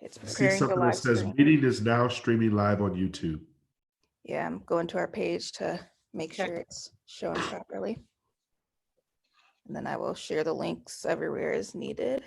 It's I see preparing the something that live says stream. meeting is now streaming live on YouTube. Yeah, I'm going to our page to make Okay. sure it's showing properly. And then I will share the links everywhere as needed.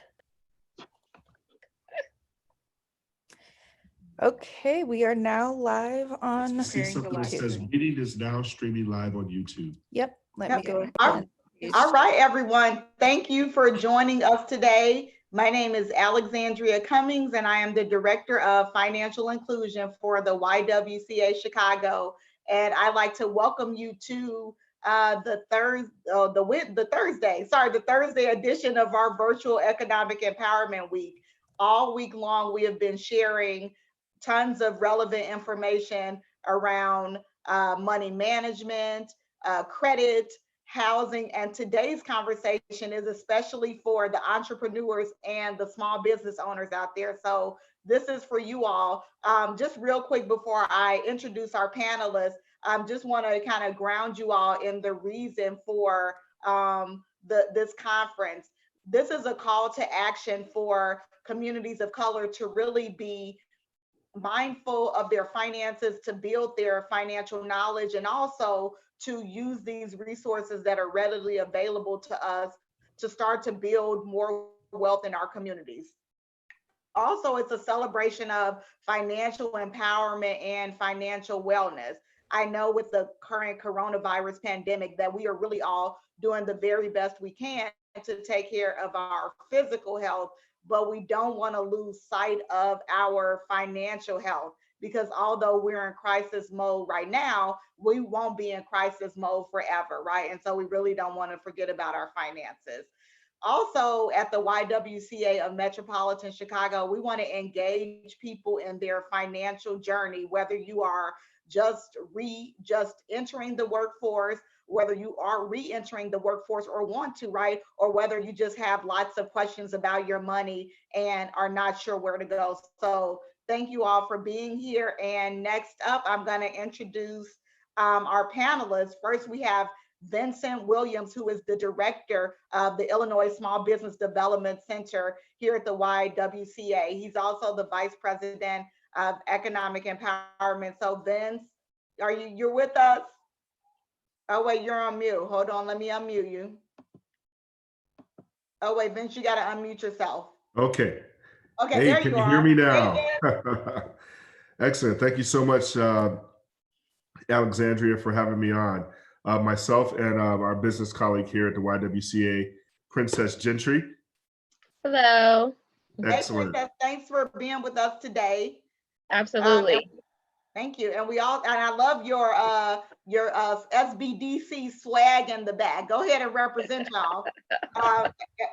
Okay, we are now live on. I see something that says meeting is now streaming live on YouTube. Yep, let me go. All right, everyone. Thank you for joining us today. My name is Alexandria Cummings, and I am the Director of Financial Inclusion for the YWCA Chicago. And I'd like to welcome you to the Thursday edition of our virtual Economic Empowerment Week. All week long, we have been sharing tons of relevant information around money management, credit, housing, and today's conversation is especially for the entrepreneurs and the small business owners out there. So this is for you all. Just real quick before I introduce our panelists, just want to kind of ground you all in the reason for this conference. This is a call to action for communities of color to really be mindful of their finances, to build their financial knowledge, and also to use these resources that are readily available to us to start to build more wealth in our communities. Also, it's a celebration of financial empowerment and financial wellness. I know with the current coronavirus pandemic that we are really all doing the very best we can to take care of our physical health, but we don't want to lose sight of our financial health, because although we're in crisis mode right now, we won't be in crisis mode forever, right? And so we really don't want to forget about our finances. Also, at the YWCA of Metropolitan Chicago, we want to engage people in their financial journey, whether you are just entering the workforce, whether you are re-entering the workforce or want to, right? Or whether you just have lots of questions about your money and are not sure where to go. So thank you all for being here. And next up, I'm going to introduce our panelists. First, we have Vincent Williams, who is the director of the Illinois Small Business Development Center here at the YWCA. He's also the vice president of economic empowerment. So Vince, you're with us? Oh wait, you're on mute. Hold on, let me unmute you. Oh wait, Vince, you gotta unmute yourself. Okay. Okay, hey, there you can are. You hear me now? Excellent. Thank you so much, Alexandria, for having me on. Myself and our business colleague here at the YWCA, Princess Gentry. Hello. Excellent. Hey, Princess, thanks for being with us today. Absolutely. Thank you. And I love your SBDC swag in the back. Go ahead and represent y'all.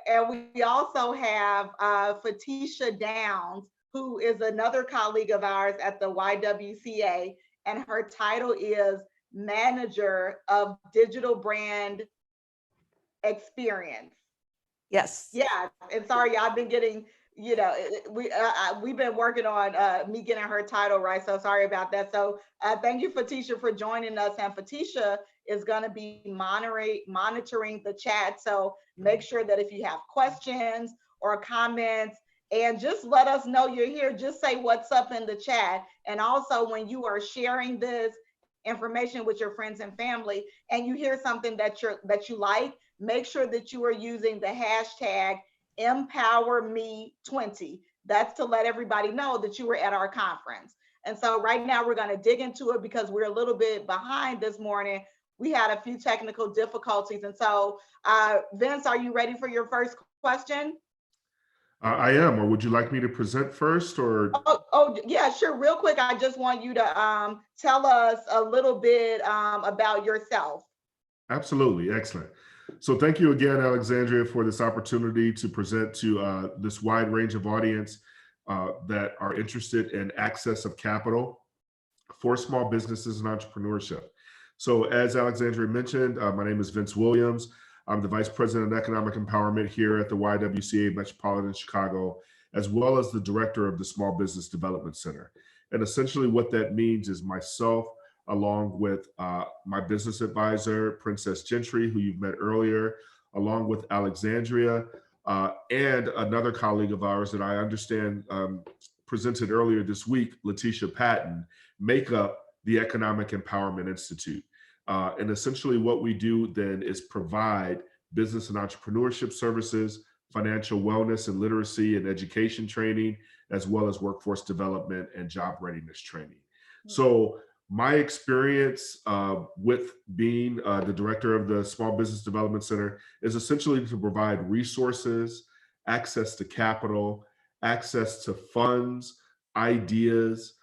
And we also have Fatisha Downs, who is another colleague of ours at the YWCA, and her title is Manager of Digital Brand Experience. Yes. Yeah, and sorry, I've been getting, we've been working on me getting her title right. So sorry about that. So thank you, Fatisha, for joining us. And Fatisha is going to be monitoring the chat. So make sure that if you have questions or comments, and just let us know you're here. Just say what's up in the chat. And also, when you are sharing this information with your friends and family, and you hear something that you like, make sure that you are using the hashtag EmpowerMe20. That's to let everybody know that you were at our conference. And so right now we're going to dig into it because we're a little bit behind this morning. We had a few technical difficulties. And so Vince, are you ready for your first question? I am. Or would you like me to present first? Or oh yeah, sure. Real quick, I just want you to tell us a little bit about yourself. Absolutely. Excellent. So thank you again, Alexandria, for this opportunity to present to this wide range of audience that are interested in access of capital for small businesses and entrepreneurship. So as Alexandria mentioned, my name is Vince Williams. I'm the Vice President of Economic Empowerment here at the YWCA Metropolitan Chicago, as well as the Director of the Small Business Development Center. And essentially what that means is myself, along with my business advisor, Princess Gentry, who you've met earlier, along with Alexandria, and another colleague of ours that I understand presented earlier this week, Letitia Patton, make up the Economic Empowerment Institute. And essentially what we do then is provide business and entrepreneurship services, financial wellness and literacy and education training, as well as workforce development and job readiness training. So my experience with being the director of the Small Business Development Center is essentially to provide resources, access to capital, access to funds, ideas,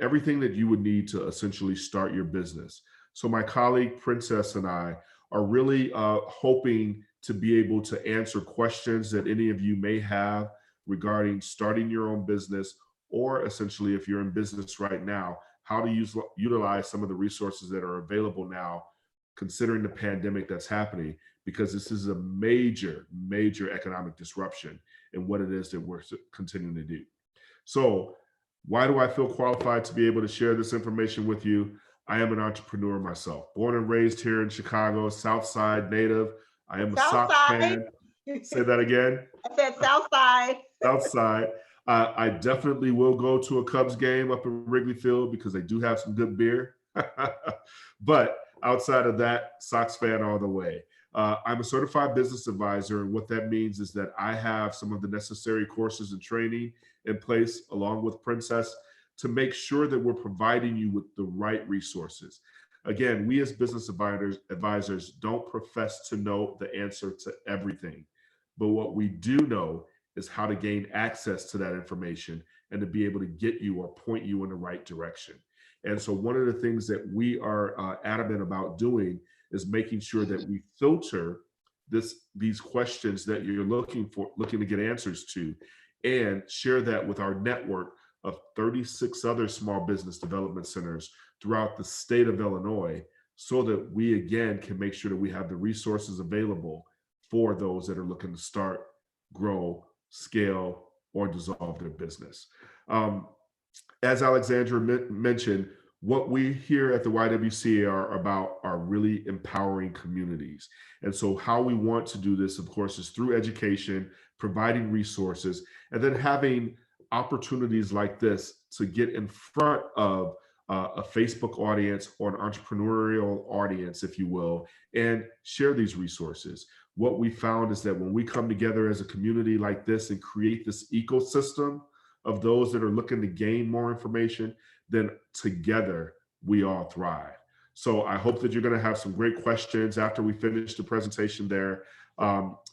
everything that you would need to essentially start your business. So my colleague Princess and I are really hoping to be able to answer questions that any of you may have regarding starting your own business, or essentially if you're in business right now, how to utilize some of the resources that are available now, considering the pandemic that's happening, because this is a major, major economic disruption in what it is that we're continuing to do. So why do I feel qualified to be able to share this information with you? I am an entrepreneur myself, born and raised here in Chicago, South Side native. I am a South Sox Side. fan. Say that again. I said South Side. South Side. I definitely will go to a Cubs game up in Wrigley Field because they do have some good beer. But outside of that, Sox fan all the way. I'm a certified business advisor, and what that means is that I have some of the necessary courses and training in place, along with Princess, to make sure that we're providing you with the right resources. Again, we as business advisors don't profess to know the answer to everything, but what we do know is how to gain access to that information and to be able to get you or point you in the right direction. And so one of the things that we are adamant about doing is making sure that we filter these questions that you're looking to get answers to, and share that with our network of 36 other small business development centers throughout the state of Illinois, so that we again can make sure that we have the resources available for those that are looking to start, grow, scale, or dissolve their business. As Alexandra mentioned, what we here at the YWCA are really empowering communities. And so how we want to do this, of course, is through education, providing resources, and then having opportunities like this to get in front of a Facebook audience or an entrepreneurial audience, if you will, and share these resources. What we found is that when we come together as a community like this and create this ecosystem of those that are looking to gain more information, then together we all thrive. So I hope that you're going to have some great questions after we finish the presentation there.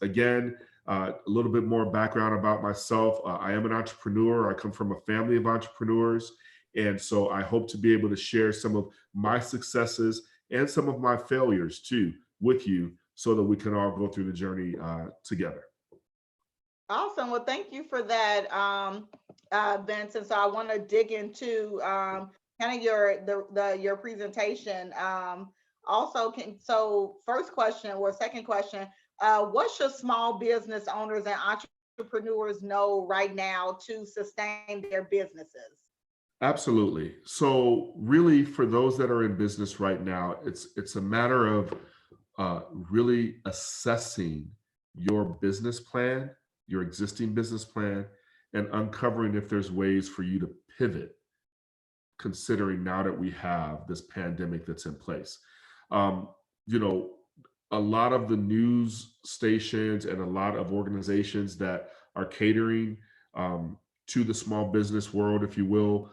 Again, a little bit more background about myself. I am an entrepreneur. I come from a family of entrepreneurs. And so I hope to be able to share some of my successes and some of my failures too with you, so that we can all go through the journey together. Awesome. Well, thank you for that, Vincent. So I want to dig into kind of your presentation. So first question or second question, what should small business owners and entrepreneurs know right now to sustain their businesses? Absolutely. So really, for those that are in business right now, it's a matter of really assessing your business plan, your existing business plan, and uncovering if there's ways for you to pivot, considering now that we have this pandemic that's in place. You know, a lot of the news stations and a lot of organizations that are catering to the small business world, if you will,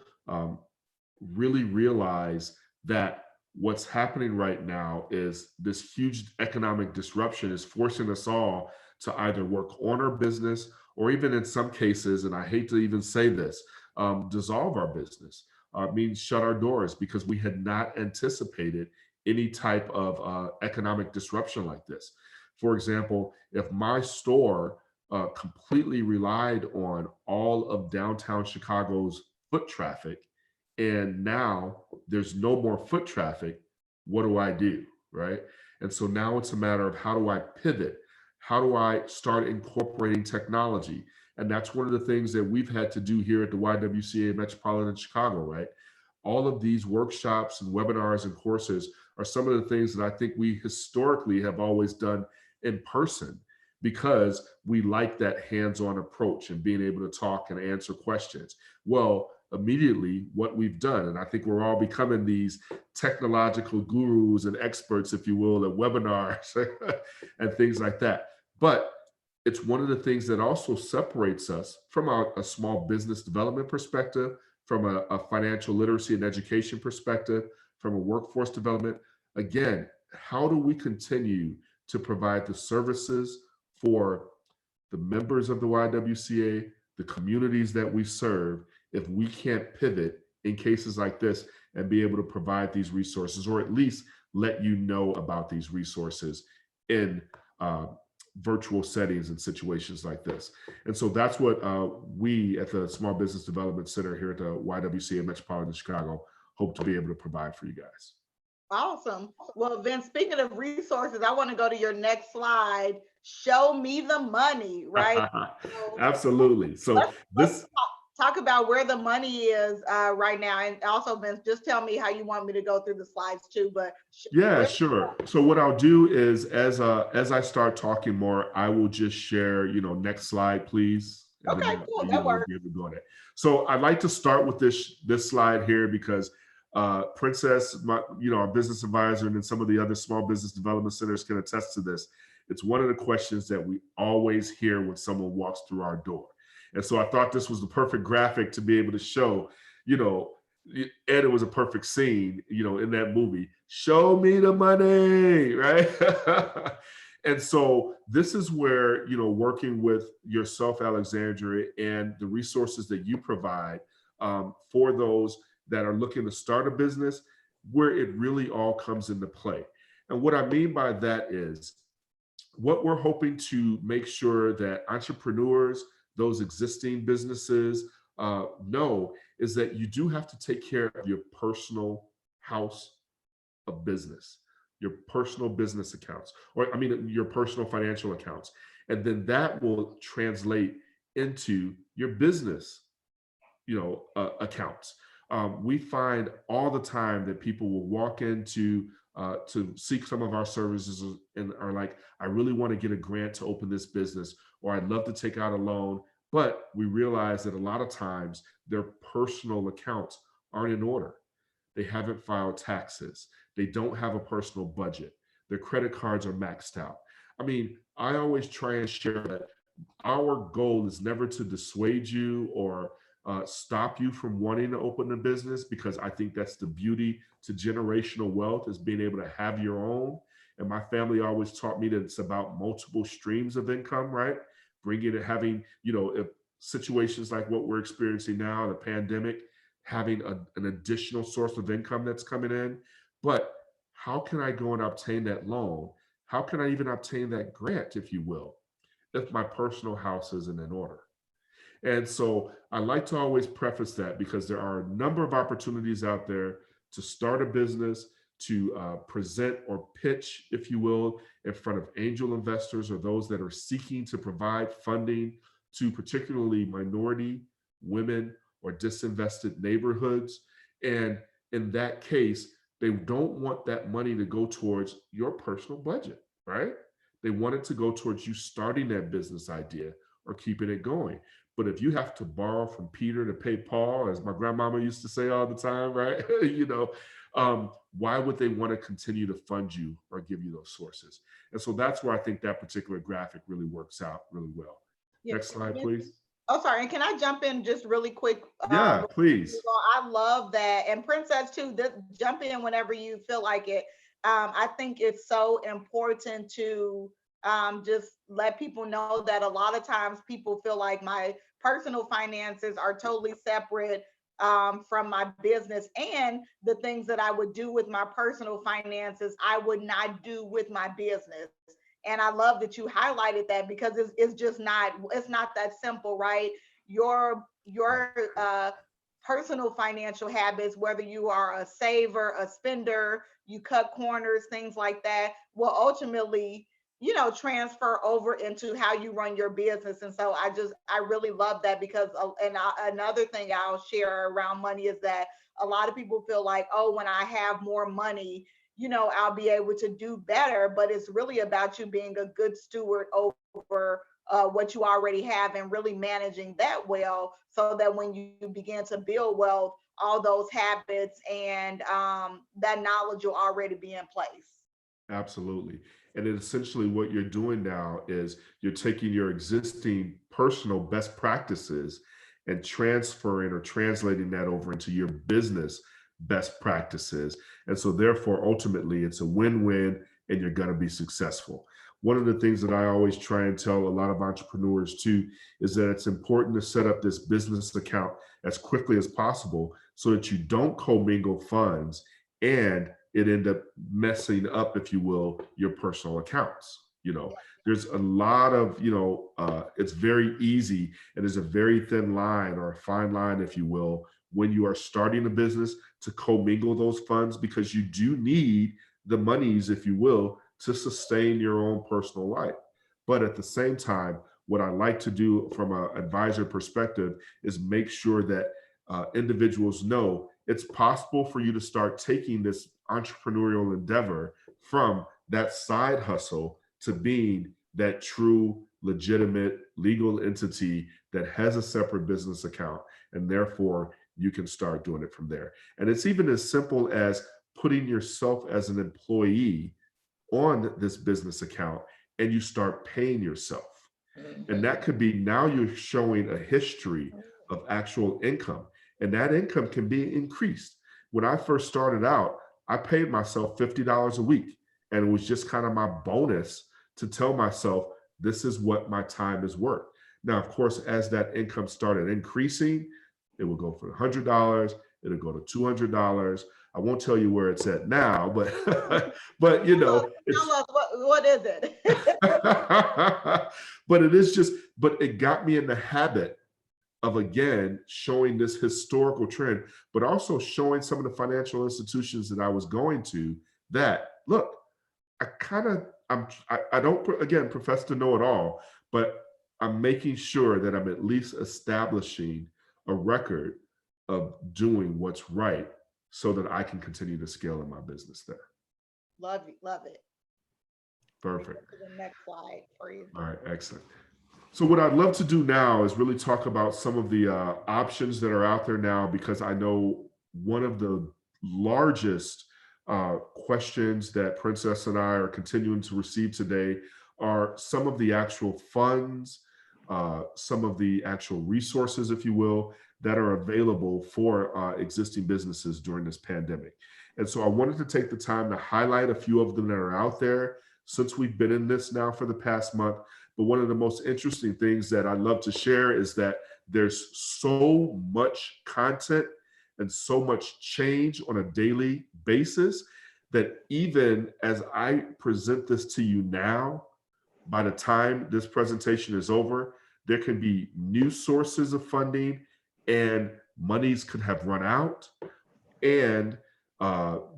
really realize that what's happening right now is this huge economic disruption is forcing us all to either work on our business, or even in some cases, and I hate to even say this, dissolve our business. Means shut our doors, because we had not anticipated any type of economic disruption like this. For example, if my store completely relied on all of downtown Chicago's foot traffic, and now there's no more foot traffic, what do I do, right? And so now it's a matter of, how do I pivot? How do I start incorporating technology? And that's one of the things that we've had to do here at the YWCA Metropolitan Chicago, right? All of these workshops and webinars and courses are some of the things that I think we historically have always done in person. because we like that hands-on approach and being able to talk and answer questions. Well, immediately what we've done, and I think we're all becoming these technological gurus and experts, if you will, at webinars and things like that. But it's one of the things that also separates us from a small business development perspective, from a financial literacy and education perspective, from a workforce development. Again, how do we continue to provide the services for the members of the YWCA, the communities that we serve, if we can't pivot in cases like this and be able to provide these resources, or at least let you know about these resources in virtual settings and situations like this. And so that's what we at the Small Business Development Center here at the YWCA Metropolitan Chicago hope to be able to provide for you guys. Awesome. Well, Vince, speaking of resources, I want to go to your next slide. Show me the money, right? Absolutely. So let's talk about where the money is right now. And also, Vince, just tell me how you want me to go through the slides too. But yeah, sure. So what I'll do is as I start talking more, I will just share, next slide, please. And okay, then, cool. That works. Be able to go on it. So I'd like to start with this slide here because Princess, our business advisor, and then some of the other small business development centers can attest to this. It's one of the questions that we always hear when someone walks through our door. And so I thought this was the perfect graphic to be able to show, and it was a perfect scene, in that movie. Show me the money, right? And so this is where, working with yourself, Alexandria, and the resources that you provide for those that are looking to start a business, where it really all comes into play. And what I mean by that is what we're hoping to make sure that entrepreneurs, those existing businesses know is that you do have to take care of your personal house of business, your personal business accounts, your personal financial accounts. And then that will translate into your business, accounts. We find all the time that people will walk into to seek some of our services and are like, I really want to get a grant to open this business, or I'd love to take out a loan. But we realize that a lot of times their personal accounts aren't in order. They haven't filed taxes. They don't have a personal budget. Their credit cards are maxed out. I always try and share that our goal is never to dissuade you or stop you from wanting to open a business, because I think that's the beauty to generational wealth, is being able to have your own. And my family always taught me that it's about multiple streams of income, right? Bringing it, having, if situations like what we're experiencing now, the pandemic, having an additional source of income that's coming in. But how can I go and obtain that loan? How can I even obtain that grant, if you will, if my personal house isn't in order? And so I like to always preface that, because there are a number of opportunities out there to start a business, to present or pitch, if you will, in front of angel investors or those that are seeking to provide funding to particularly minority, women, or disinvested neighborhoods. And in that case, they don't want that money to go towards your personal budget, right? They want it to go towards you starting that business idea or keeping it going. But if you have to borrow from Peter to pay Paul, as my grandmama used to say all the time, right? Why would they want to continue to fund you or give you those sources? And so that's where I think that particular graphic really works out really well. Yeah. Next slide, please. Oh, sorry. And can I jump in just really quick? Yeah, please. I love that. And Princess too, jump in whenever you feel like it. I think it's so important to just let people know that a lot of times people feel like my personal finances are totally separate from my business, and the things that I would do with my personal finances, I would not do with my business. And I love that you highlighted that, because it's just not, it's not that simple, right? Your personal financial habits, whether you are a saver, a spender, you cut corners, things like that, will ultimately, transfer over into how you run your business. And so I really love that, because another thing I'll share around money is that a lot of people feel like, oh, when I have more money, I'll be able to do better. But it's really about you being a good steward over over what you already have and really managing that well, so that when you begin to build wealth, all those habits and that knowledge will already be in place. Absolutely. And then essentially what you're doing now is you're taking your existing personal best practices and transferring or translating that over into your business best practices. And so therefore, ultimately, it's a win-win and you're going to be successful. One of the things that I always try and tell a lot of entrepreneurs too is that it's important to set up this business account as quickly as possible so that you don't commingle funds and it end up messing up, if you will, your personal accounts. There's a lot of, it's very easy and there's a very thin line or a fine line, if you will, when you are starting a business to commingle those funds, because you do need the monies, if you will, to sustain your own personal life. But at the same time, what I like to do from an advisor perspective is make sure that individuals know it's possible for you to start taking this entrepreneurial endeavor from that side hustle to being that true, legitimate, legal entity that has a separate business account. And therefore, you can start doing it from there. And it's even as simple as putting yourself as an employee on this business account and you start paying yourself. And that could be, now you're showing a history of actual income, and that income can be increased. When I first started out, I paid myself $50 a week, and it was just kind of my bonus to tell myself, this is what my time is worth. Now, of course, as that income started increasing, it will go from $100, it'll go to $200. I won't tell you where it's at now, but but Tell us what is it? but it is just, but it got me in the habit of, again, showing this historical trend, but also showing some of the financial institutions that I was going to that, look, I don't, again, profess to know it all, but I'm making sure that I'm at least establishing a record of doing what's right so that I can continue to scale in my business there. Love it. Perfect. To the next slide for you. All right, excellent. So what I'd love to do now is really talk about some of the options that are out there now, because I know one of the largest questions that Princess and I are continuing to receive today are some of the actual funds, some of the actual resources, if you will, that are available for existing businesses during this pandemic. And so I wanted to take the time to highlight a few of them that are out there since we've been in this now for the past month. But one of the most interesting things that I love to share is that there's so much content and so much change on a daily basis that even as I present this to you now, by the time this presentation is over, there can be new sources of funding and monies could have run out, and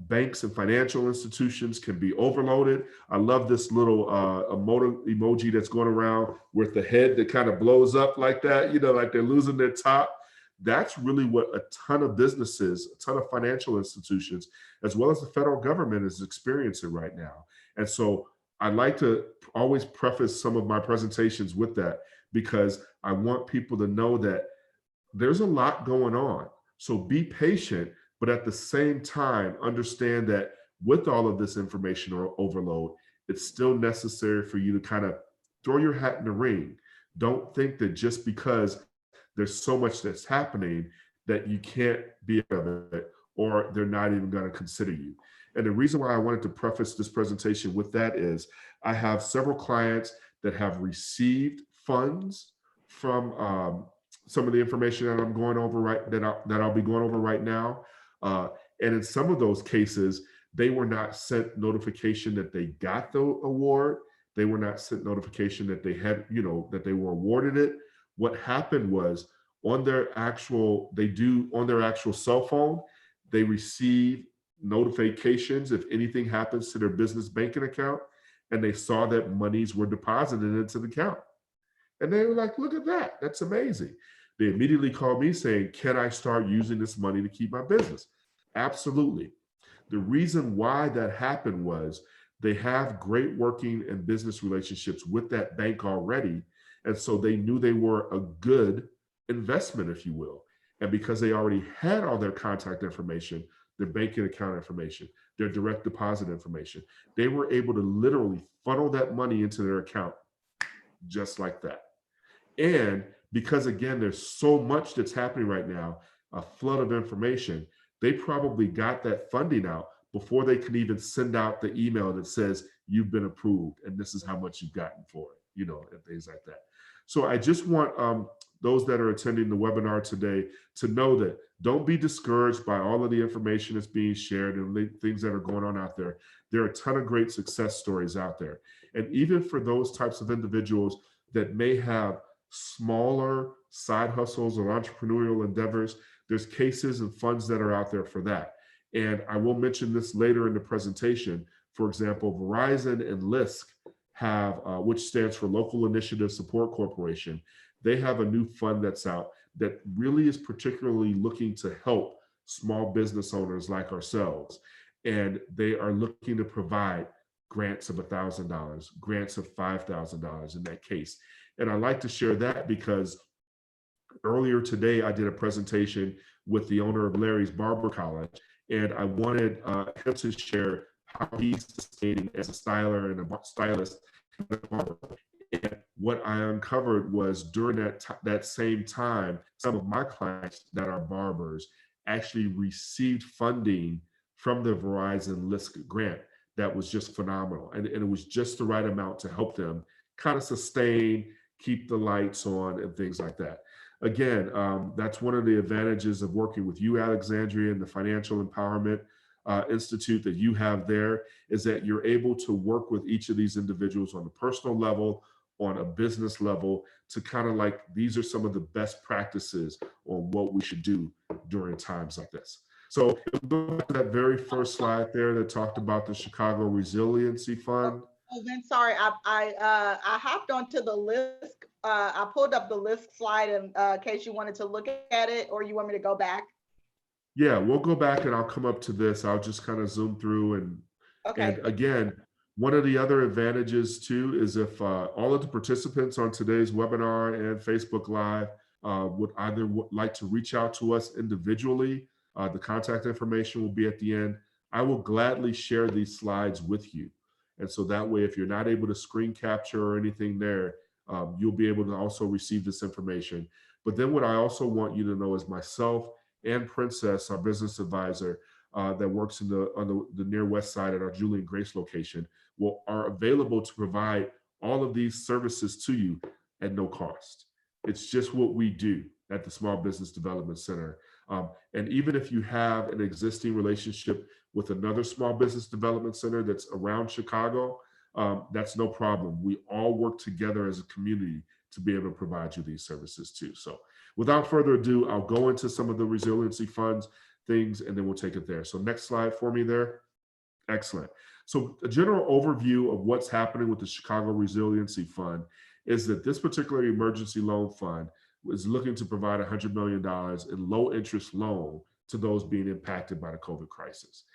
banks and financial institutions can be overloaded. I love this little emoji that's going around with the head that kind of blows up like that, like they're losing their top. That's really what a ton of businesses, a ton of financial institutions, as well as the federal government is experiencing right now. And so I like to always preface some of my presentations with that, because I want people to know that there's a lot going on. So be patient, but at the same time, understand that with all of this information or overload, it's still necessary for you to kind of throw your hat in the ring. Don't think that just because there's so much that's happening that you can't be of it, or they're not even going to consider you. And the reason why I wanted to preface this presentation with that is I have several clients that have received funds from some of the information that I'm going over that I'll be going over right now. And in some of those cases, they were not sent notification that they got the award. They were not sent notification that they had, that they were awarded it. What happened was on their actual cell phone, they receive notifications if anything happens to their business banking account, and they saw that monies were deposited into the account. And they were like, look at that, that's amazing. They immediately called me saying, can I start using this money to keep my business? Absolutely. The reason why that happened was They have great working and business relationships with that bank already. And so they knew they were a good investment, if you will. And because they already had all their contact information, their banking account information, their direct deposit information, they were able to literally funnel that money into their account just like that. And because, again, there's so much that's happening right now, a flood of information, they probably got that funding out before they can even send out the email that says you've been approved and this is how much you've gotten for it, and things like that. So I just want those that are attending the webinar today to know that don't be discouraged by all of the information that's being shared and things that are going on out there. There are a ton of great success stories out there. And even for those types of individuals that may have smaller side hustles or entrepreneurial endeavors, there's cases and funds that are out there for that. And I will mention this later in the presentation. For example, Verizon and LISC have, which stands for Local Initiative Support Corporation, they have a new fund that's out that really is particularly looking to help small business owners like ourselves. And they are looking to provide grants of $1,000, grants of $5,000 in that case. And I like to share that because earlier today, I did a presentation with the owner of Larry's Barber College, and I wanted him to share how he's sustaining as a styler and a stylist. And what I uncovered was during that same time, some of my clients that are barbers actually received funding from the Verizon LISC grant that was just phenomenal. And it was just the right amount to help them kind of sustain, keep the lights on, and things like that. Again, that's one of the advantages of working with you, Alexandria, and the Financial Empowerment Institute that you have there, is that you're able to work with each of these individuals on a personal level, on a business level, to kind of like, these are some of the best practices on what we should do during times like this. So go back to that very first slide there that talked about the Chicago Resiliency Fund. Oh, then sorry, I hopped onto the list. I pulled up the list slide in case you wanted to look at it, or you want me to go back? Yeah, we'll go back and I'll come up to this. I'll just kind of zoom through and again, one of the other advantages too is if all of the participants on today's webinar and Facebook Live would either like to reach out to us individually, the contact information will be at the end. I will gladly share these slides with you. And so that way, if you're not able to screen capture or anything there, you'll be able to also receive this information. But then what I also want you to know is myself and Princess, our business advisor that works on the near west side at our Julian Grace location, are available to provide all of these services to you at no cost. It's just what we do at the Small Business Development Center. And even if you have an existing relationship with another small business development center that's around Chicago, that's no problem. We all work together as a community to be able to provide you these services too. So without further ado, I'll go into some of the resiliency funds things, and then we'll take it there. So next slide for me there. Excellent. So a general overview of what's happening with the Chicago Resiliency Fund is that this particular emergency loan fund is looking to provide $100 million in low interest loan to those being impacted by the COVID crisis.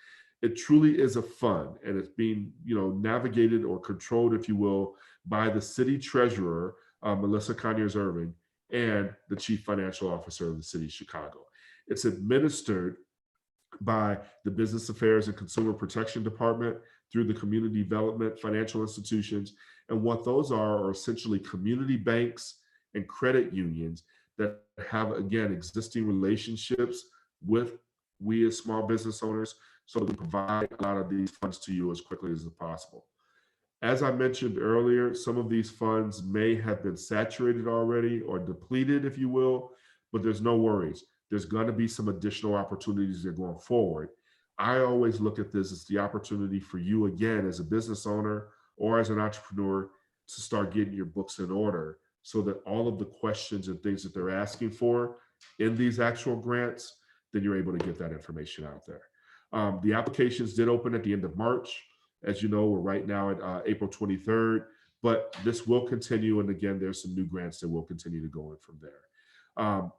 It truly is a fund, and it's being navigated or controlled, if you will, by the city treasurer, Melissa Conyers-Irving, and the chief financial officer of the city of Chicago. It's administered by the Business Affairs and Consumer Protection Department through the community development financial institutions. And what those are essentially community banks and credit unions that have, again, existing relationships with we as small business owners, so we provide a lot of these funds to you as quickly as possible. As I mentioned earlier, some of these funds may have been saturated already or depleted, if you will, but there's no worries. There's going to be some additional opportunities that are going forward. I always look at this as the opportunity for you, again, as a business owner or as an entrepreneur, to start getting your books in order so that all of the questions and things that they're asking for in these actual grants, then you're able to get that information out there. The applications did open at the end of March. As you know, we're right now at April 23rd, but this will continue. And again, there's some new grants that will continue to go in from there.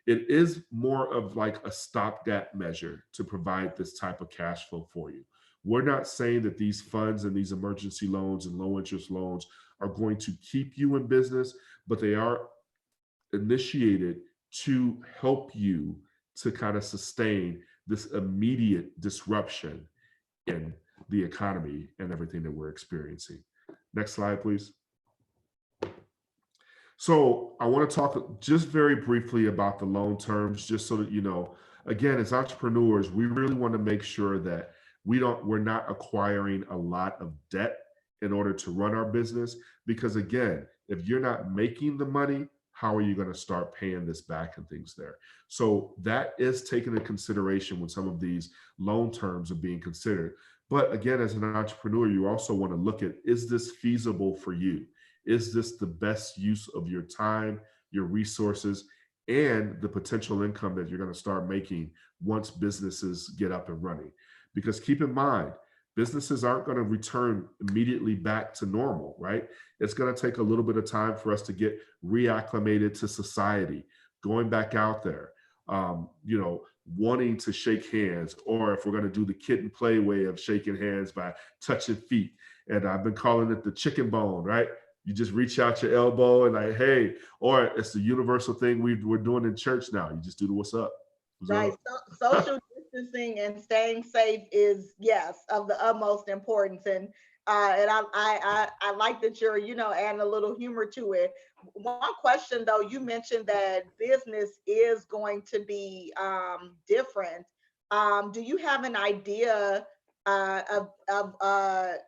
It is more of like a stopgap measure to provide this type of cash flow for you. We're not saying that these funds and these emergency loans and low interest loans are going to keep you in business, but they are initiated to help you to kind of sustain this immediate disruption in the economy and everything that we're experiencing. Next slide, please. So I want to talk just very briefly about the loan terms, just so that you know, again, as entrepreneurs, we really want to make sure that we're not acquiring a lot of debt in order to run our business. Because again, if you're not making the money, how are you going to start paying this back and things there? So that is taken into consideration when some of these loan terms are being considered. But again, as an entrepreneur, you also want to look at, is this feasible for you? Is this the best use of your time, your resources, and the potential income that you're going to start making once businesses get up and running? Because keep in mind, businesses aren't going to return immediately back to normal, right? It's going to take a little bit of time for us to get reacclimated to society, going back out there, wanting to shake hands, or if we're going to do the kid and play way of shaking hands by touching feet. And I've been calling it the chicken bone, right? You just reach out your elbow and like, hey, or it's the universal thing we're doing in church now. You just do the what's up. Right. So, social distancing and staying safe is, yes, of the utmost importance. And I like that you're, adding a little humor to it. One question though, you mentioned that business is going to be different. Do you have an idea of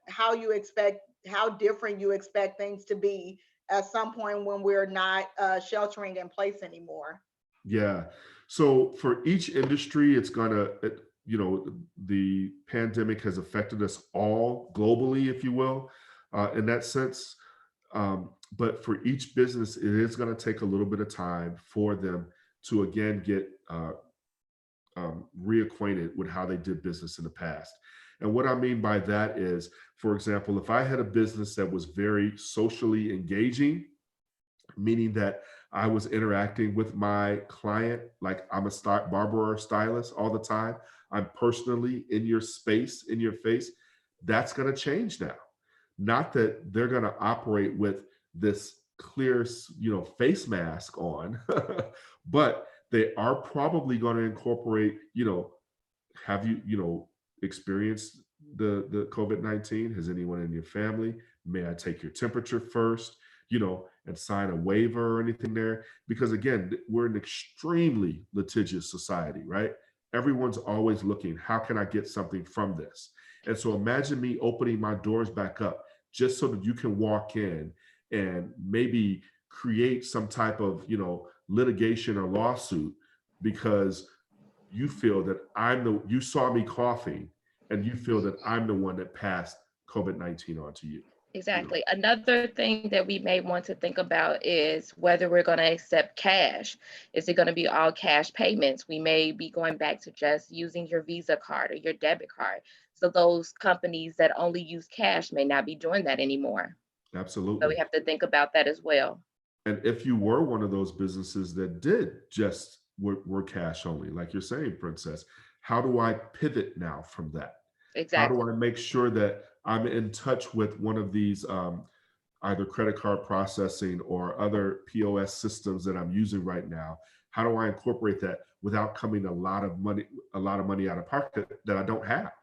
how different you expect things to be at some point when we're not sheltering in place anymore? Yeah. So for each industry, the pandemic has affected us all globally, if you will, in that sense. But for each business, it is going to take a little bit of time for them to again get reacquainted with how they did business in the past. And what I mean by that is, for example, if I had a business that was very socially engaging, meaning that I was interacting with my client like I'm a barber or stylist all the time, I'm personally in your space, in your face, that's going to change now. Not that they're going to operate with this clear, face mask on, but they are probably going to incorporate, have you, experienced the COVID-19? Has anyone in your family? May I take your temperature first? And sign a waiver or anything there. Because again, we're an extremely litigious society, right? Everyone's always looking, how can I get something from this? And so imagine me opening my doors back up just so that you can walk in and maybe create some type of, litigation or lawsuit because you feel that you saw me coughing and you feel that I'm the one that passed COVID-19 on to you. Exactly. Another thing that we may want to think about is whether we're going to accept cash. Is it going to be all cash payments? We may be going back to just using your Visa card or your debit card. So those companies that only use cash may not be doing that anymore. Absolutely. So we have to think about that as well. And if you were one of those businesses that did just were cash only, like you're saying, Princess, how do I pivot now from that? Exactly. How do I make sure that I'm in touch with one of these either credit card processing or other POS systems that I'm using right now? How do I incorporate that without coming a lot of money out of pocket that I don't have?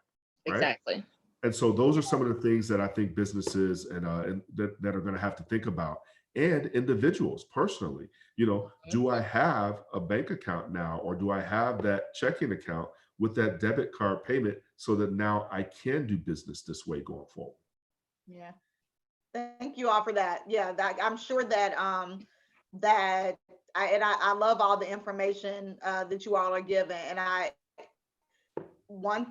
Right? Exactly. And so those are some of the things that I think businesses and that are going to have to think about, and individuals personally. Do I have a bank account now, or do I have that checking account with that debit card payment so that now I can do business this way going forward? Yeah. Thank you all for that. Yeah, I'm sure that I love all the information that you all are giving. And one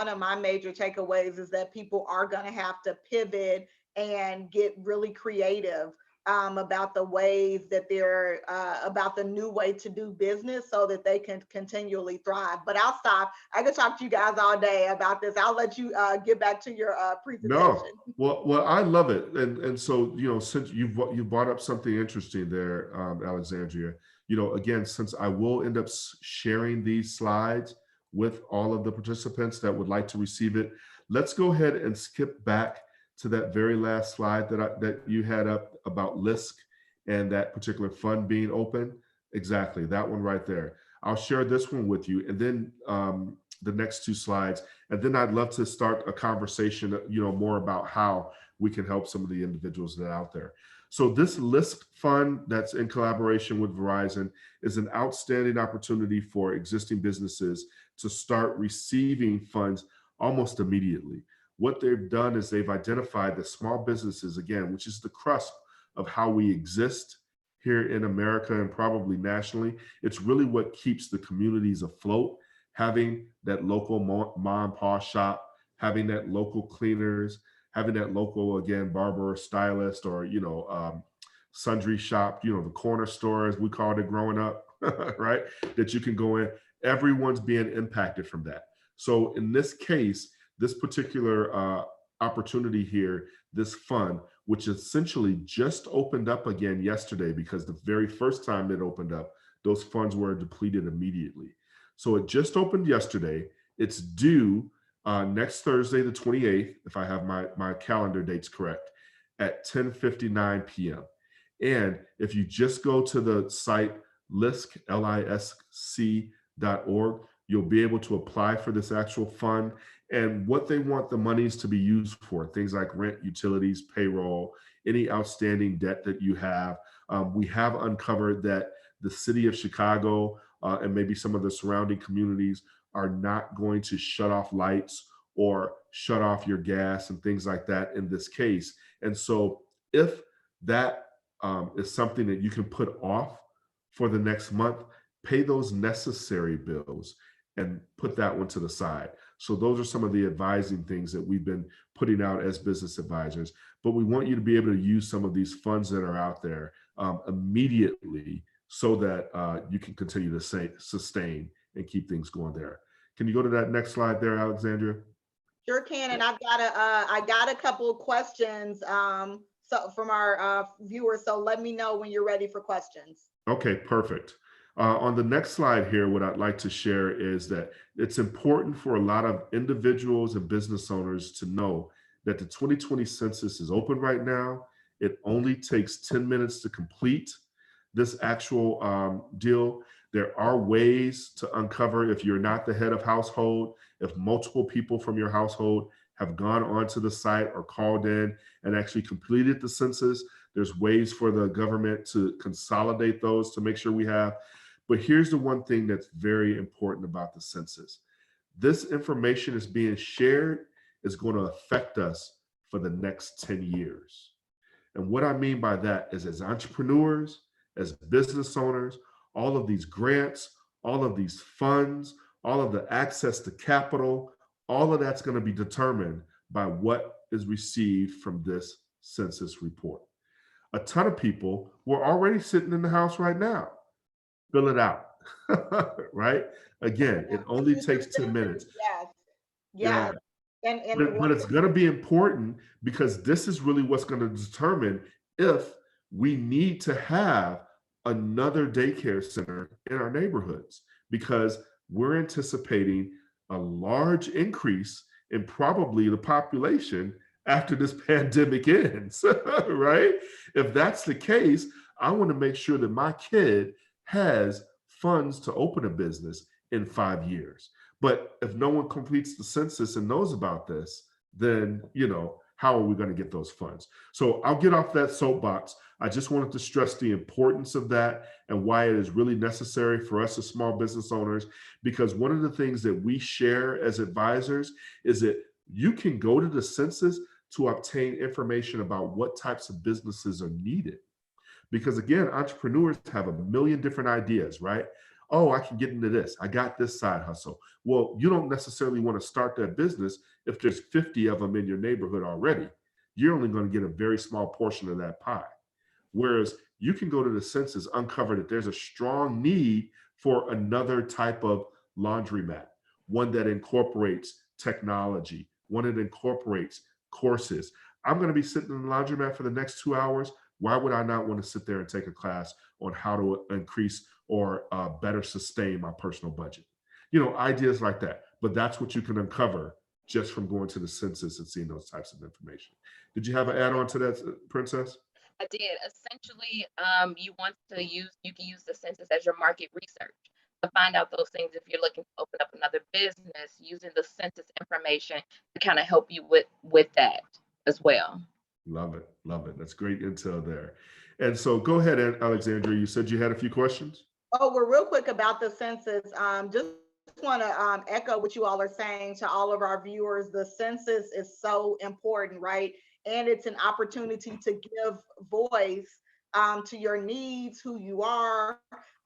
of my major takeaways is that people are going to have to pivot and get really creative about the ways that they're about the new way to do business so that they can continually thrive. But I'll stop. I could talk to you guys all day about this. I'll let you get back to your presentation. No, well, I love it, and so since you brought up something interesting there, Alexandria. Again, since I will end up sharing these slides with all of the participants that would like to receive it, Let's go ahead and skip back to that very last slide that you had up about LISC and that particular fund being open. Exactly, that one right there. I'll share this one with you, and then the next two slides, and then I'd love to start a conversation, more about how we can help some of the individuals that are out there. So this LISC fund that's in collaboration with Verizon is an outstanding opportunity for existing businesses to start receiving funds almost immediately. What they've done is they've identified the small businesses, again, which is the crust of how we exist here in America and probably nationally. It's really what keeps the communities afloat, having that local mom and pop shop, having that local cleaners, having that local, again, barber or stylist or, sundry shop, the corner store as we called it growing up, right? That you can go in. Everyone's being impacted from that. So in this case, this particular opportunity here, this fund, which essentially just opened up again yesterday, because the very first time it opened up, those funds were depleted immediately. So it just opened yesterday. It's due next Thursday, the 28th, if I have my calendar dates correct, at 10:59 p.m. And if you just go to the site LISC, LISC.org, you'll be able to apply for this actual fund and what they want the monies to be used for, things like rent, utilities, payroll, any outstanding debt that you have. We have uncovered that the city of Chicago and maybe some of the surrounding communities are not going to shut off lights or shut off your gas and things like that in this case. And so if that is something that you can put off for the next month, pay those necessary bills and put that one to the side. So those are some of the advising things that we've been putting out as business advisors. But we want you to be able to use some of these funds that are out there immediately so that you can continue to sustain and keep things going there. Can you go to that next slide there, Alexandria? Sure can, and I got a couple of questions so from our viewers. So let me know when you're ready for questions. Okay, perfect. On the next slide here, what I'd like to share is that it's important for a lot of individuals and business owners to know that the 2020 census is open right now. It only takes 10 minutes to complete this actual deal. There are ways to uncover, if you're not the head of household, if multiple people from your household have gone onto the site or called in and actually completed the census, there's ways for the government to consolidate those to make sure we have. But here's the one thing that's very important about the census. This information is being shared is going to affect us for the next 10 years. And what I mean by that is, as entrepreneurs, as business owners, all of these grants, all of these funds, all of the access to capital, all of that's going to be determined by what is received from this census report. A ton of people were already sitting in the house right now. Fill it out, right? Again, it only takes 10 minutes. Yes. Yeah. But it's going to be important, because this is really what's going to determine if we need to have another daycare center in our neighborhoods, because we're anticipating a large increase in probably the population after this pandemic ends, right? If that's the case, I want to make sure that my kid has funds to open a business in 5 years. But if no one completes the census and knows about this, then, how are we going to get those funds? So I'll get off that soapbox. I just wanted to stress the importance of that and why it is really necessary for us as small business owners, because one of the things that we share as advisors is that you can go to the census to obtain information about what types of businesses are needed. Because again, entrepreneurs have a million different ideas, right? Oh, I can get into this. I got this side hustle. Well, you don't necessarily want to start that business if there's 50 of them in your neighborhood already. You're only going to get a very small portion of that pie. Whereas you can go to the census, uncover that there's a strong need for another type of laundromat, one that incorporates technology, one that incorporates courses. I'm going to be sitting in the laundromat for the next 2 hours. Why would I not want to sit there and take a class on how to increase or better sustain my personal budget? Ideas like that. But that's what you can uncover just from going to the census and seeing those types of information. Did you have an add-on to that, Princess? I did. Essentially, you can use the census as your market research to find out those things if you're looking to open up another business, using the census information to kind of help you with that as well. Love it. Love it. That's great intel there. And so go ahead, Alexandria. You said you had a few questions? Oh, we're real quick about the census. Just want to echo what you all are saying to all of our viewers. The census is so important, right? And it's an opportunity to give voice to your needs, who you are,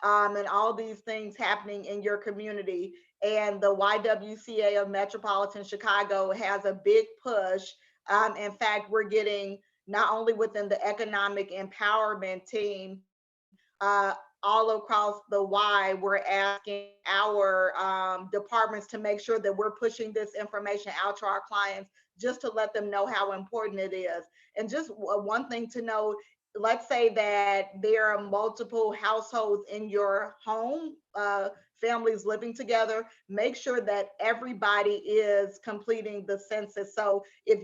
and all these things happening in your community. And the YWCA of Metropolitan Chicago has a big push. In fact, we're getting not only within the economic empowerment team, all across the Y, we're asking our departments to make sure that we're pushing this information out to our clients, just to let them know how important it is. And just one thing to know, let's say that there are multiple households in your home, families living together, make sure that everybody is completing the census. So if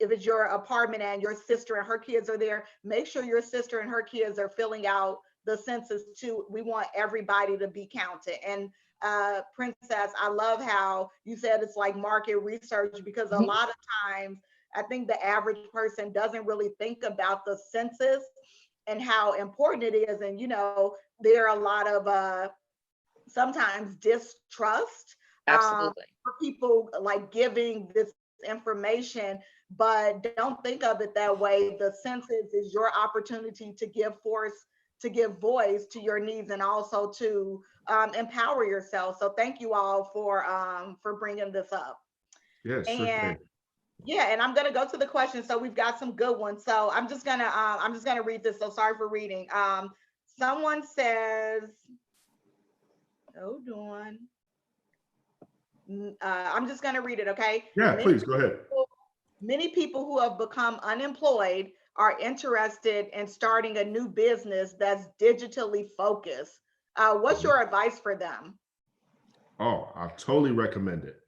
it's your apartment and your sister and her kids are there, make sure your sister and her kids are filling out the census too. We want everybody to be counted. And Princess, I love how you said it's like market research, because a lot of times I think the average person doesn't really think about the census and how important it is. And, there are a lot of sometimes distrust Absolutely. for people like giving this information, but don't think of it that way. The census is your opportunity to give voice to your needs, and also to empower yourself. So thank you all for bringing this up. Yes, sure thing. Yeah, and I'm gonna go to the questions. So we've got some good ones. So I'm just gonna read this. So sorry for reading. Someone says, hold on. I'm just gonna read it, okay? Yeah, please go ahead. Many people who have become unemployed are interested in starting a new business that's digitally focused. What's your advice for them? Oh, I totally recommend it.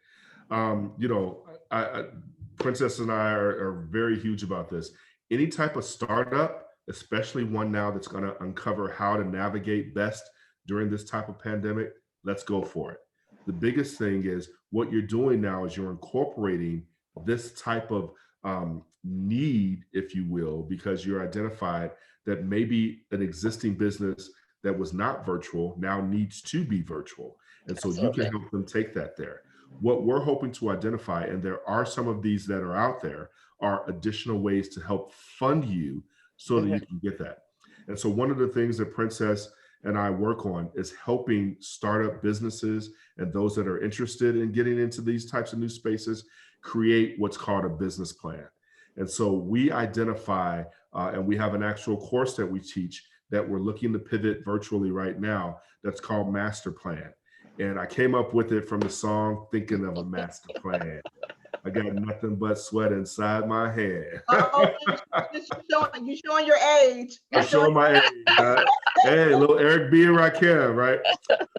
Princess and I are very huge about this. Any type of startup, especially one now that's going to uncover how to navigate best during this type of pandemic, let's go for it. The biggest thing is what you're doing now is you're incorporating this type of need, if you will, because you're identified that maybe an existing business that was not virtual now needs to be virtual. And so you can help them take that there. What we're hoping to identify, and there are some of these that are out there, are additional ways to help fund you so that you can get that. And so one of the things that Princess and I work on is helping startup businesses and those that are interested in getting into these types of new spaces create what's called a business plan. And so we identify, and we have an actual course that we teach that we're looking to pivot virtually right now that's called Master Plan. And I came up with it from the song, Thinking of a Master Plan. I got nothing but sweat inside my head. You're showing your age. I'm showing my age. Hey, little Eric B. and Rakim, right?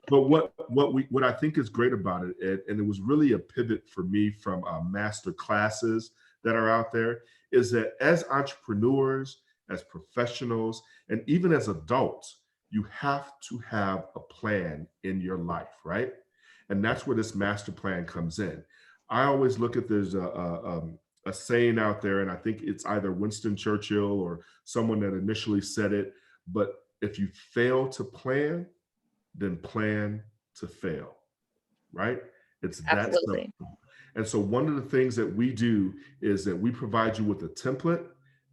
But what I think is great about it, and it was really a pivot for me from master classes that are out there, is that as entrepreneurs, as professionals, and even as adults, you have to have a plan in your life, right? And that's where this master plan comes in. I always look at there's a saying out there, and I think it's either Winston Churchill or someone that initially said it, but if you fail to plan, then plan to fail, right? It's that simple. And so one of the things that we do is that we provide you with a template,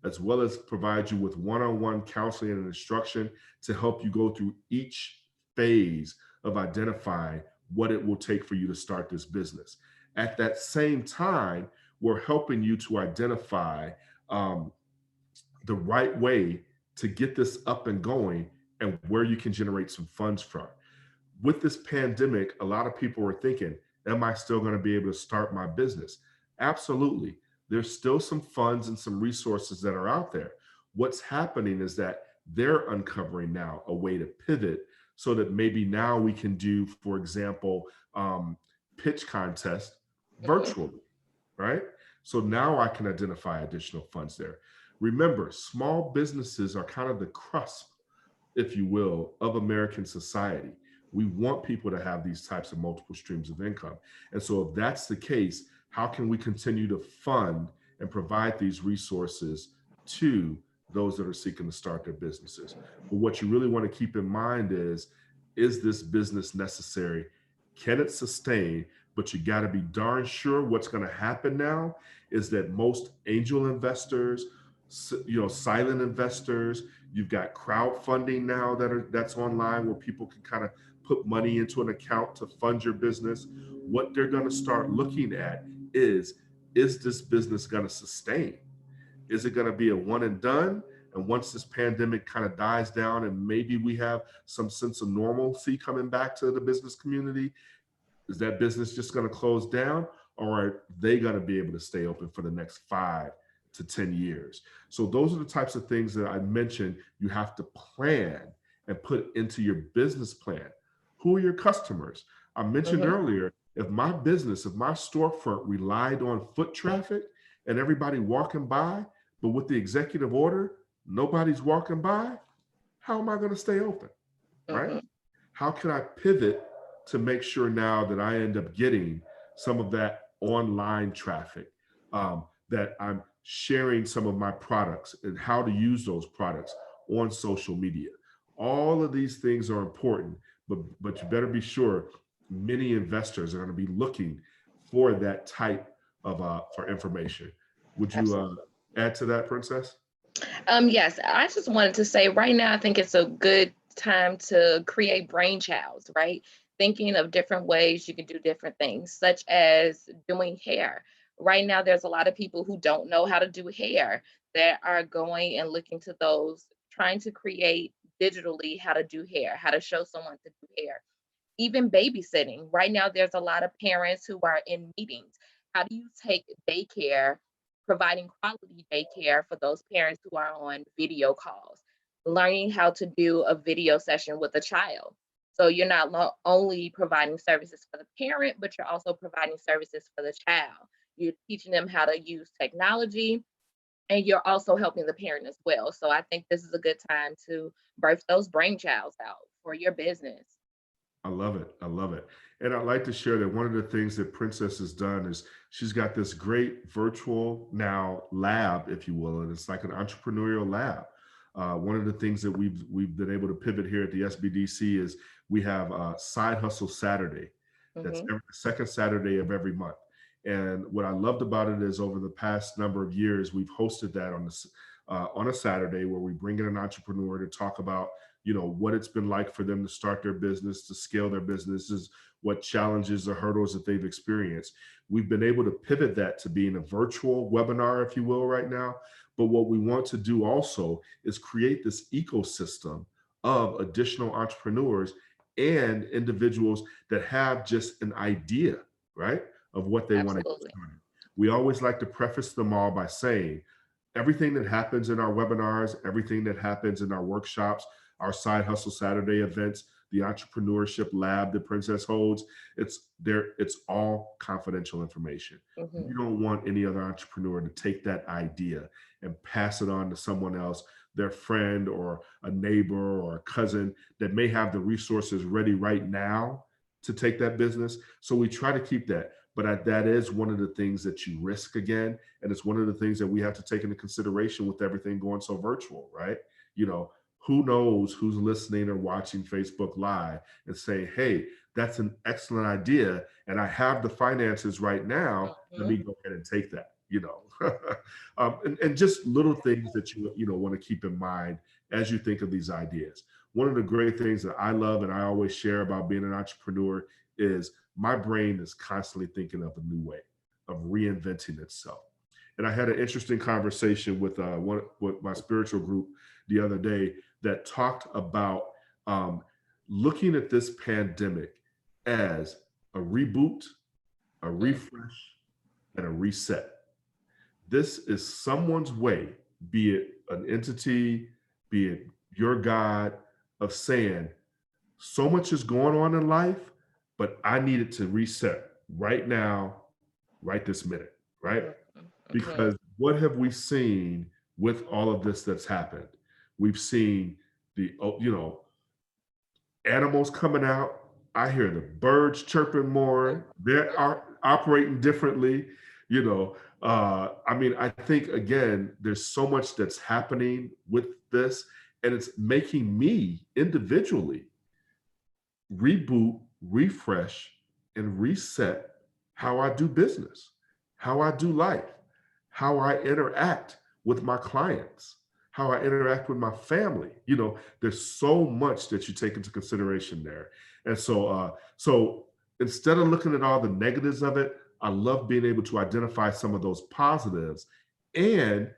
as well as provide you with one-on-one counseling and instruction to help you go through each phase of identifying what it will take for you to start this business. At that same time, we're helping you to identify the right way to get this up and going and where you can generate some funds from. With this pandemic, a lot of people are thinking, am I still going to be able to start my business? Absolutely. There's still some funds and some resources that are out there. What's happening is that they're uncovering now a way to pivot so that maybe now we can do, for example, pitch contest virtually, right? So now I can identify additional funds there. Remember, small businesses are kind of the crust, if you will, of American society. We want people to have these types of multiple streams of income. And so if that's the case, how can we continue to fund and provide these resources to those that are seeking to start their businesses? But what you really want to keep in mind is this business necessary? Can it sustain? But you got to be darn sure what's going to happen now is that most angel investors, silent investors, you've got crowdfunding now that's online where people can kind of put money into an account to fund your business. What they're going to start looking at is this business going to sustain? Is it going to be a one and done? And once this pandemic kind of dies down and maybe we have some sense of normalcy coming back to the business community, is that business just going to close down, or are they going to be able to stay open for the next 5 to 10 years? So those are the types of things that I mentioned you have to plan and put into your business plan. Who are your customers? I mentioned earlier, if my storefront relied on foot traffic and everybody walking by, but with the executive order, nobody's walking by, how am I going to stay open, right? How can I pivot to make sure now that I end up getting some of that online traffic, that I'm sharing some of my products and how to use those products on social media? All of these things are important, but you better be sure many investors are going to be looking for that type of for information. Would you add to that, Princess? Yes, I just wanted to say right now, I think it's a good time to create brainchilds, right? Thinking of different ways you can do different things, such as doing hair. Right now, there's a lot of people who don't know how to do hair that are going and looking to those, trying to create digitally how to do hair, how to show someone to do hair. Even babysitting. Right now, there's a lot of parents who are in meetings. How do you take daycare, providing quality daycare for those parents who are on video calls, learning how to do a video session with a child? So you're not only providing services for the parent, but you're also providing services for the child. You're teaching them how to use technology, and you're also helping the parent as well. So I think this is a good time to birth those brainchilds out for your business. I love it. I love it. And I'd like to share that one of the things that Princess has done is she's got this great virtual now lab, if you will, and it's like an entrepreneurial lab. One of the things that we've been able to pivot here at the SBDC is we have Side Hustle Saturday. That's every second Saturday of every month. And what I loved about it is over the past number of years, we've hosted that on a Saturday where we bring in an entrepreneur to talk about, what it's been like for them to start their business, to scale their businesses, what challenges or hurdles that they've experienced. We've been able to pivot that to being a virtual webinar, if you will, right now. But what we want to do also is create this ecosystem of additional entrepreneurs and individuals that have just an idea, right, of what they want to do. We always like to preface them all by saying everything that happens in our webinars, everything that happens in our workshops, our Side Hustle Saturday events, the entrepreneurship lab that Princess holds, it's all confidential information. You don't want any other entrepreneur to take that idea and pass it on to someone else, their friend or a neighbor or a cousin that may have the resources ready right now to take that business. So we try to keep that. But that is one of the things that you risk again. And it's one of the things that we have to take into consideration with everything going so virtual, right? Who knows who's listening or watching Facebook Live and say, hey, that's an excellent idea. And I have the finances right now. Let me go ahead and take that, and just little things that you want to keep in mind as you think of these ideas. One of the great things that I love and I always share about being an entrepreneur is my brain is constantly thinking of a new way of reinventing itself. And I had an interesting conversation with my spiritual group the other day that talked about looking at this pandemic as a reboot, a refresh, and a reset. This is someone's way, be it an entity, be it your God, of saying, so much is going on in life, but I needed to reset right now, right this minute, right? Mhm. Because what have we seen with all of this that's happened? We've seen the, animals coming out. I hear the birds chirping more. They're operating differently. I mean, I think again, there's so much that's happening with this, and it's making me individually reboot, refresh, and reset how I do business, how I do life, how I interact with my clients, how I interact with my family. There's so much that you take into consideration there. And so instead of looking at all the negatives of it, I love being able to identify some of those positives. And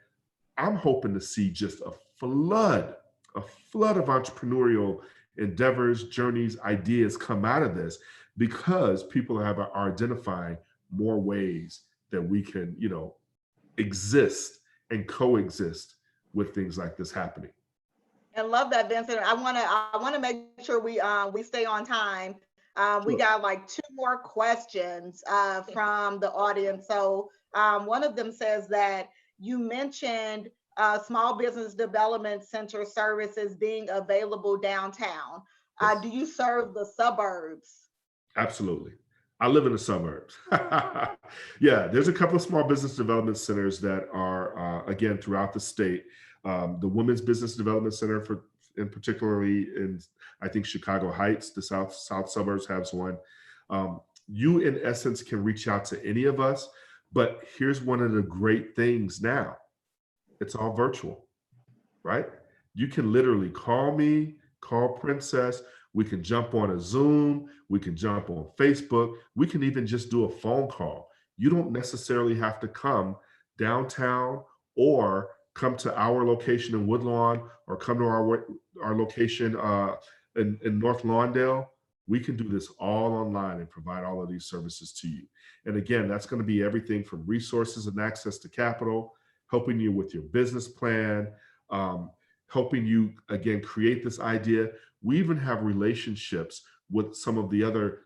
I'm hoping to see just a flood of entrepreneurial endeavors, journeys, ideas come out of this, because people are identifying more ways that we can, exist and coexist with things like this happening. And love that, Vincent. I want to make sure we stay on time. We Sure. got like 2 more questions from the audience. So one of them says that you mentioned small business development center services being available downtown. Yes. Do you serve the suburbs? Absolutely. I live in the suburbs. Yeah, there's a couple of small business development centers that are, again, throughout the state. The Women's Business Development Center, particularly in, I think, Chicago Heights, the south suburbs has one. You, in essence, can reach out to any of us, but here's one of the great things now. It's all virtual, right? You can literally call me, call Princess. We can jump on a Zoom. We can jump on Facebook. We can even just do a phone call. You don't necessarily have to come downtown or come to our location in Woodlawn or come to our location in North Lawndale. We can do this all online and provide all of these services to you. And again, that's going to be everything from resources and access to capital, helping you with your business plan, helping you, again, create this idea. We even have relationships with some of the other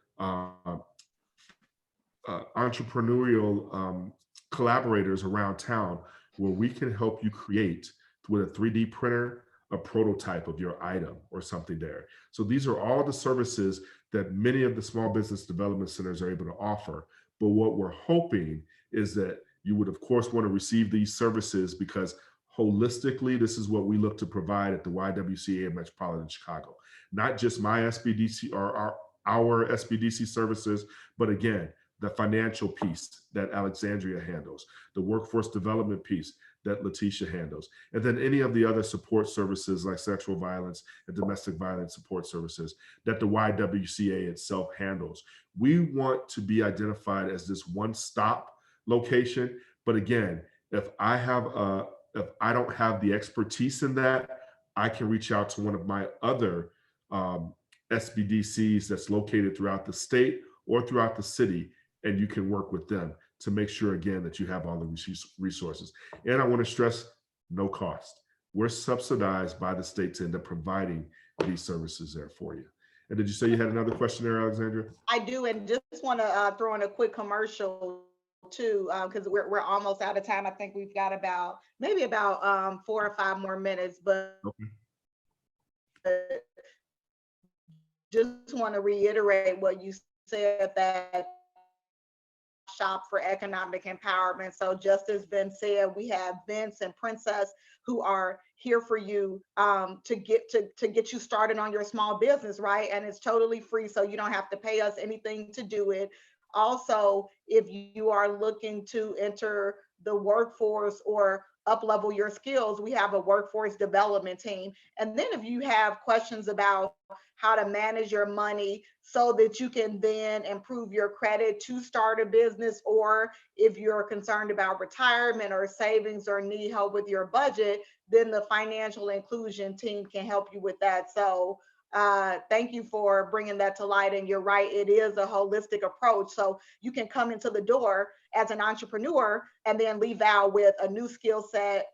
entrepreneurial collaborators around town, where we can help you create with a 3D printer a prototype of your item or something there. So these are all the services that many of the small business development centers are able to offer. But what we're hoping is that you would, of course, want to receive these services, because holistically, this is what we look to provide at the YWCA of Metropolitan Chicago. Not just my SBDC or our SBDC services, but again, the financial piece that Alexandria handles, the workforce development piece that Letitia handles, and then any of the other support services like sexual violence and domestic violence support services that the YWCA itself handles. We want to be identified as this one-stop location. But again, if I don't have the expertise in that, I can reach out to one of my other SBDCs that's located throughout the state or throughout the city, and you can work with them to make sure, again, that you have all the resources. And I want to stress, no cost. We're subsidized by the state to end up providing these services there for you. And did you say you had another question there, Alexandria? I do, and just want to throw in a quick commercial too, because we're almost out of time. I think we've got maybe about 4 or 5 more minutes, but just want to reiterate what you said, that shop for economic empowerment. So just as Vince said, we have Vince and Princess who are here for you to get you started on your small business, right? And it's totally free, so you don't have to pay us anything to do it. Also, if you are looking to enter the workforce or up-level your skills, we have a workforce development team. And then if you have questions about how to manage your money so that you can then improve your credit to start a business, or if you're concerned about retirement or savings or need help with your budget, then the financial inclusion team can help you with that. So thank you for bringing that to light. And you're right, it is a holistic approach. So you can come into the door as an entrepreneur and then leave out with a new skill set,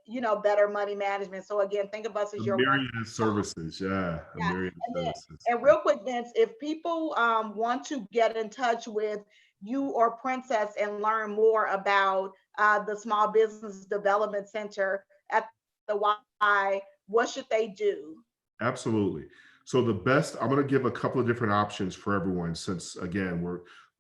better money management. So again, think of us as your myriad of services. Yeah, a myriad of services. And real quick, Vince, if people want to get in touch with you or Princess and learn more about the Small Business Development Center at the Y, what should they do? Absolutely. So the best, I'm going to give a couple of different options for everyone, since again,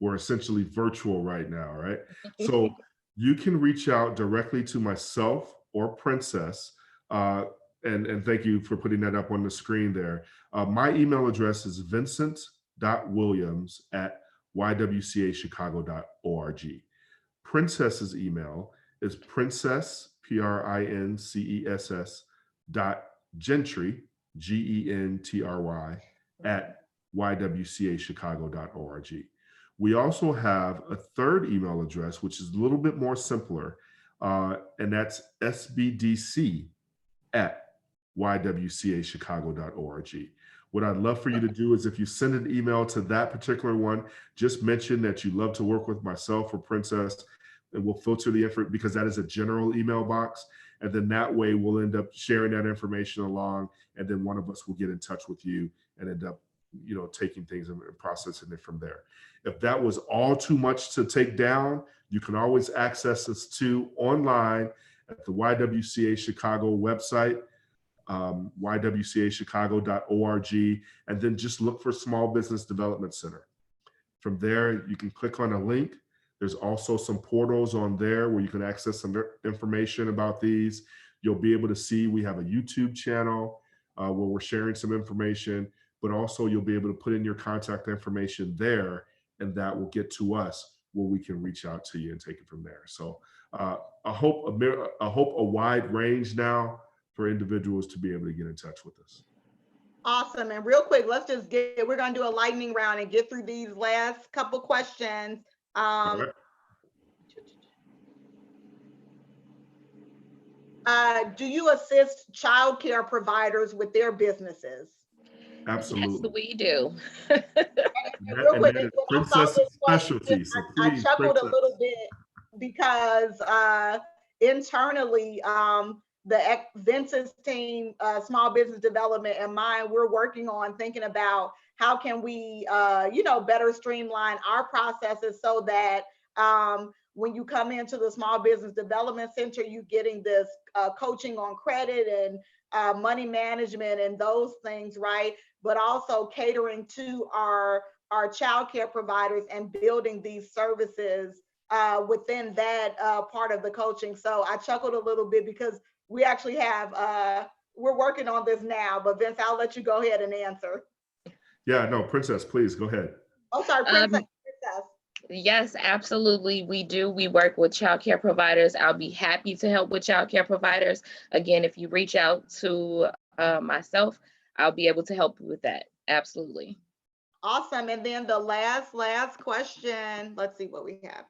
we're essentially virtual right now, right? So you can reach out directly to myself or Princess. And thank you for putting that up on the screen there. My email address is vincent.williams@ywcachicago.org. Princess's email is princess, PRINCESS, .gentry, GENTRY, @ywcachicago.org. We also have a third email address, which is a little bit more simpler, and that's sbdc@ywcachicago.org. What I'd love for you to do is, if you send an email to that particular one, just mention that you love to work with myself or Princess, and we'll filter the info, because that is a general email box. And then that way we'll end up sharing that information along, and then one of us will get in touch with you and end up, taking things and processing it from there. If that was all too much to take down, you can always access us too online at the YWCA Chicago website, ywcachicago.org, and then just look for Small Business Development Center. From there, you can click on a link. There's also some portals on there where you can access some information about these. You'll be able to see we have a YouTube channel where we're sharing some information, but also you'll be able to put in your contact information there, and that will get to us where we can reach out to you and take it from there. So I hope a wide range now for individuals to be able to get in touch with us. Awesome. And real quick, we're going to do a lightning round and get through these last couple questions. All right. Do you assist childcare providers with their businesses? Absolutely. Yes, we do. Real quick, that is when I saw Princess's this question, specialty. So I please, chuckled a Princess. little bit because internally, the Vince's team, Small Business Development, and mine, we're working on thinking about how can we, better streamline our processes so that when you come into the Small Business Development Center, you're getting this coaching on credit and money management and those things, right? But also catering to our childcare providers and building these services within that part of the coaching. So I chuckled a little bit because we actually have, we're working on this now, but Vince, I'll let you go ahead and answer. Yeah, no, Princess, please go ahead. Oh, sorry, Princess. Yes, absolutely. We do. We work with childcare providers. I'll be happy to help with childcare providers. Again, if you reach out to myself, I'll be able to help you with that. Absolutely. Awesome. And then the last question, let's see what we have.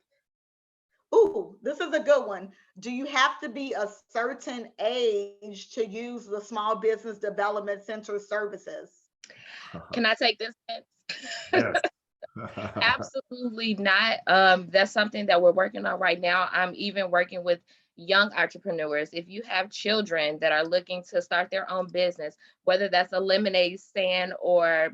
Ooh, this is a good one. Do you have to be a certain age to use the Small Business Development Center services? Can I take this? Yes. Absolutely not. That's something that we're working on right now. I'm even working with young entrepreneurs. If you have children that are looking to start their own business, whether that's a lemonade stand or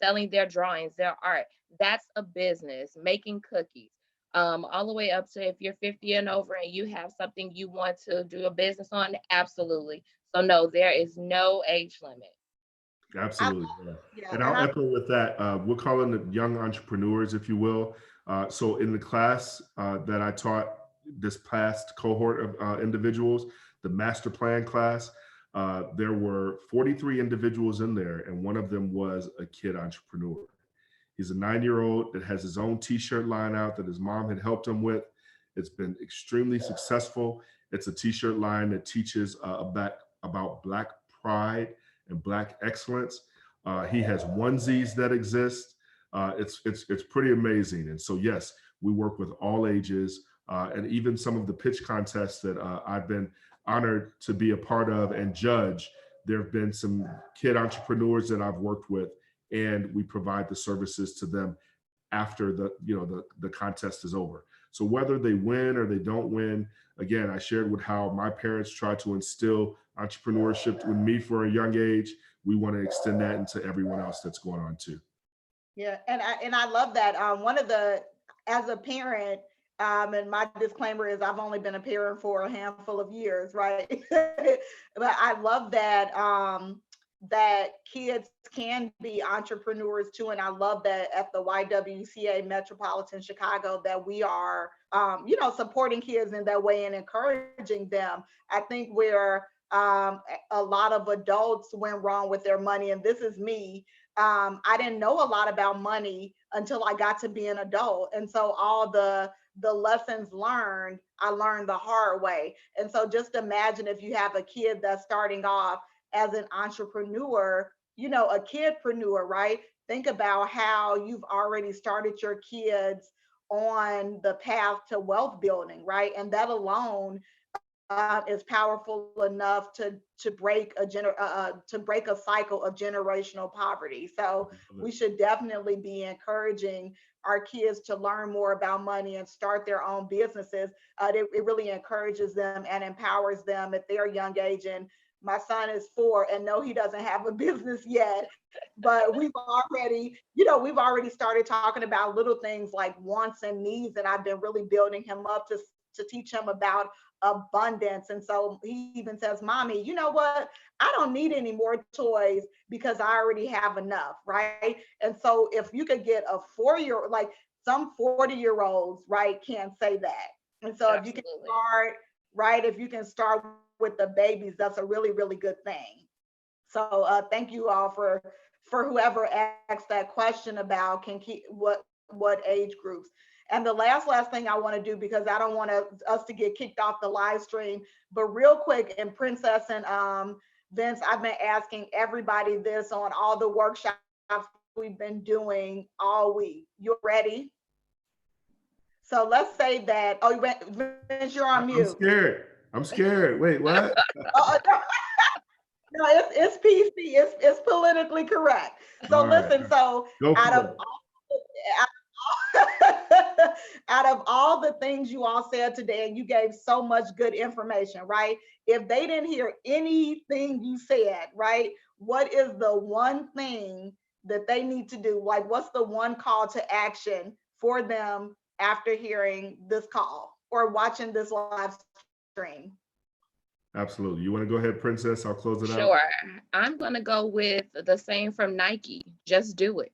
selling their drawings, their art, that's a business. Making cookies, all the way up to if you're 50 and over and you have something you want to do a business on, absolutely. So no, there is no age limit. Absolutely. Yeah, And I'll echo with that. We're calling it young entrepreneurs, if you will. So in the class that I taught this past cohort of individuals, the master plan class, there were 43 individuals in there, and one of them was a kid entrepreneur. He's a 9-year-old that has his own t-shirt line out that his mom had helped him with. It's been extremely successful. It's a t-shirt line that teaches about Black pride and Black excellence. He has onesies that exist. It's pretty amazing. And so, yes, we work with all ages, and even some of the pitch contests that I've been honored to be a part of and judge. There have been some kid entrepreneurs that I've worked with, and we provide the services to them after the contest is over. So whether they win or they don't win, again, I shared with how my parents tried to instill entrepreneurship with me for a young age. We want to extend that into everyone else that's going on too. Yeah, and I love that. One of the as a parent, and my disclaimer is I've only been a parent for a handful of years, right? But I love that that kids can be entrepreneurs too, and I love that at the YWCA Metropolitan Chicago that we are, supporting kids in that way and encouraging them. I think where a lot of adults went wrong with their money, and this is me. I didn't know a lot about money until I got to be an adult, and so all the lessons learned, I learned the hard way. And so just imagine if you have a kid that's starting off as an entrepreneur, a kidpreneur, right? Think about how you've already started your kids on the path to wealth building, right? And that alone is powerful enough to break a cycle of generational poverty. So we should definitely be encouraging our kids to learn more about money and start their own businesses. It really encourages them and empowers them at their young age. And my son is 4, and no, he doesn't have a business yet, but we've already started talking about little things like wants and needs, and I've been really building him up to teach him about abundance. And so he even says, Mommy, you know what? I don't need any more toys because I already have enough, right? And so if you could get a 4-year, like some 40-year-olds, right, can't say that. And so if you can start, right, if you can start with the babies, that's a really, really good thing. So thank you all for whoever asked that question about what age groups. And the last thing I want to do, because I don't want us to get kicked off the live stream, but real quick, and Princess and Vince, I've been asking everybody this on all the workshops we've been doing all week. You ready? So let's say that, oh, Vince, you're on mute. I'm scared. Wait, what? No, it's PC. It's politically correct. So all listen, right. So out of all the things you all said today, and you gave so much good information, right? If they didn't hear anything you said, right, what is the one thing that they need to do? Like, what's the one call to action for them after hearing this call or watching this live stream? Absolutely. You want to go ahead, Princess? I'll close it out. Sure. I'm going to go with the same from Nike. Just do it.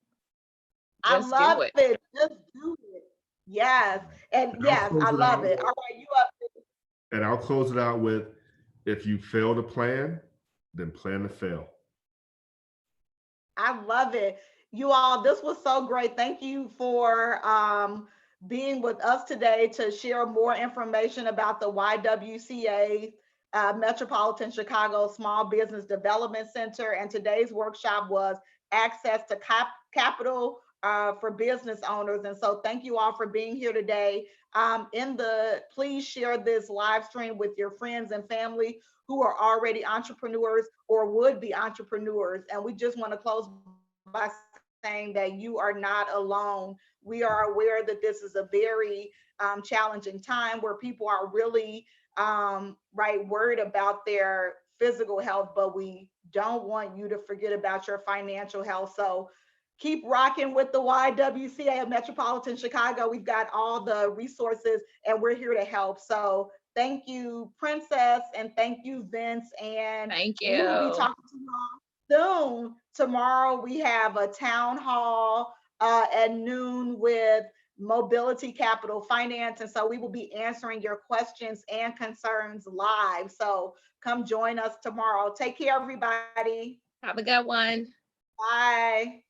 I love it. Just do it. Yes. And yes, I love it. All right, you up. And I'll close it out with, if you fail to plan, then plan to fail. I love it. You all, this was so great. Thank you for being with us today to share more information about the YWCA Metropolitan Chicago Small Business Development Center. And today's workshop was access to capital for business owners. And so thank you all for being here today. Please share this live stream with your friends and family who are already entrepreneurs or would be entrepreneurs. And we just want to close by saying that you are not alone. We are aware that this is a very challenging time where people are really worried about their physical health, but we don't want you to forget about your financial health. So keep rocking with the YWCA of Metropolitan Chicago. We've got all the resources and we're here to help. So thank you, Princess, and thank you, Vince. And thank you. We will be talking to you all soon. Tomorrow we have a town hall at noon with Mobility Capital Finance. And so we will be answering your questions and concerns live. So come join us tomorrow. Take care, everybody. Have a good one. Bye.